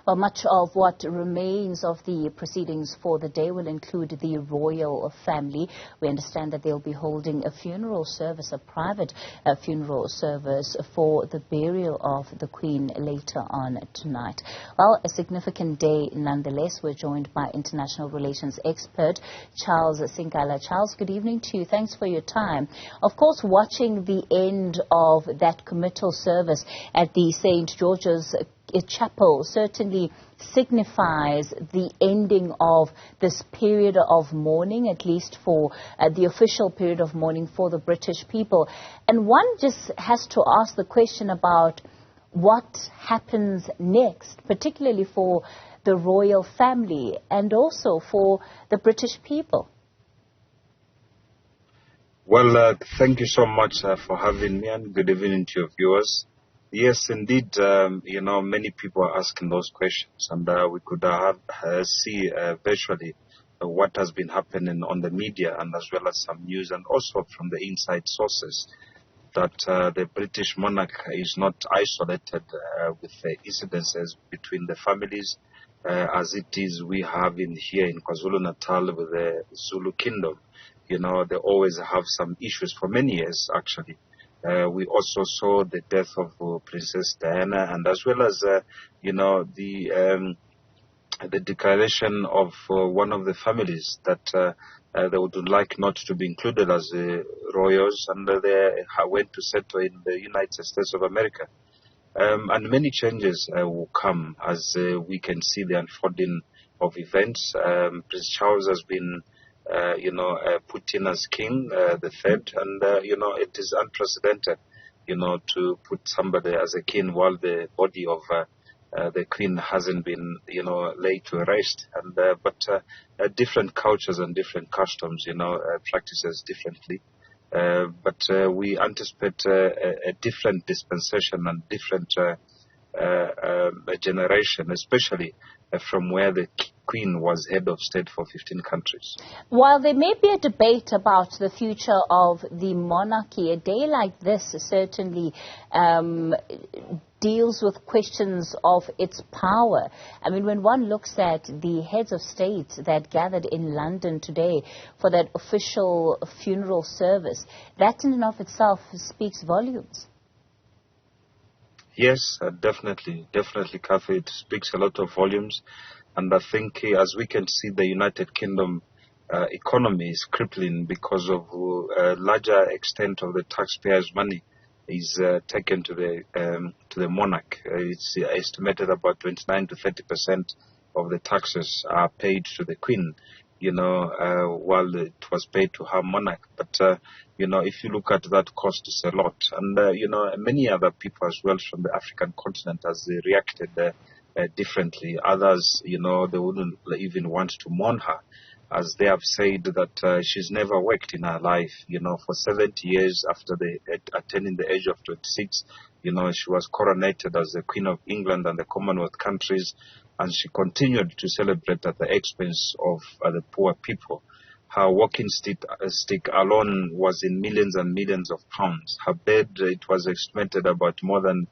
Well, much of what remains of the proceedings for the day will include the royal family. We understand that they'll be holding a funeral service, a private funeral service for the burial of the Queen later on tonight. Well, a significant day nonetheless. We're joined by international relations expert Charles Sinkala. Charles, good evening to you. Thanks for your time. Of course, watching the end of that committal service at the St. George's Chapel certainly signifies the ending of this period of mourning, at least for the official period of mourning for the British people. And one just has to ask the question about what happens next, particularly for the royal family and also for the British people. Well, thank you so much for having me, and good evening to your viewers. Yes, indeed, many people are asking those questions, and we could see virtually what has been happening on the media, and as well as some news, and also from the inside sources, that the British monarch is not isolated with the incidences between the families, as it is we have here in KwaZulu-Natal with the Zulu Kingdom. You know, they always have some issues for many years, actually. We also saw the death of Princess Diana, and as well as, the declaration of one of the families that they would like not to be included as royals, and they went to settle in the United States of America. And many changes will come as we can see the unfolding of events. Prince Charles has been put in as king, the third, and, it is unprecedented, to put somebody as a king while the body of the queen hasn't been, laid to rest. And, but different cultures and different customs, practices differently. But we anticipate a different dispensation and different generation, especially from where the Queen was head of state for 15 countries. While there may be a debate about the future of the monarchy, a day like this certainly deals with questions of its power. I mean, when one looks at the heads of state that gathered in London today for that official funeral service, that in and of itself speaks volumes. Yes, definitely, Kathy. It speaks a lot of volumes. And I think, as we can see, the United Kingdom economy is crippling because of a larger extent of the taxpayers' money is taken to the monarch. It's estimated about 29 to 30% of the taxes are paid to the Queen, while it was paid to her monarch. But, if you look at that cost, it's a lot. And, many other people as well from the African continent as they reacted differently. Others, they wouldn't even want to mourn her, as they have said that she's never worked in her life. For 70 years after attaining the age of 26, she was coronated as the Queen of England and the Commonwealth countries, and she continued to celebrate at the expense of the poor people. Her walking stick alone was in millions and millions of pounds. Her bed, it was estimated about more than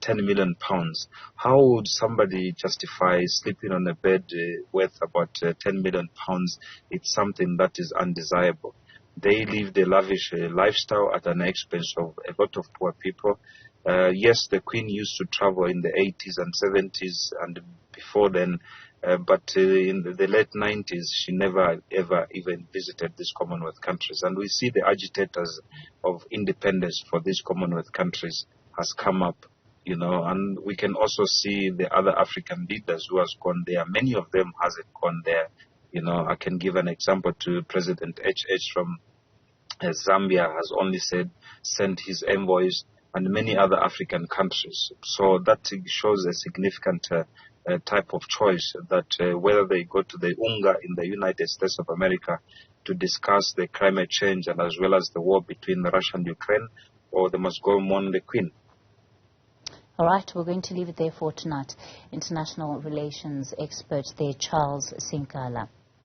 10 million pounds. How would somebody justify sleeping on a bed worth about 10 million pounds? It's something that is undesirable. They lived a lavish lifestyle at an expense of a lot of poor people. Yes, the Queen used to travel in the 80s and 70s and before then, but in the late 90s, she never ever even visited these Commonwealth countries. And we see the agitators of independence for these Commonwealth countries has come up, and we can also see the other African leaders who has gone there. Many of them hasn't gone there. I can give an example to President HH from Zambia has only sent his envoys, and many other African countries. So that shows a significant type of choice that whether they go to the UNGA in the United States of America to discuss the climate change and as well as the war between Russia and Ukraine, or they must go mourn the Queen. All right, we're going to leave it there for tonight. International relations expert there, Charles Sinkala.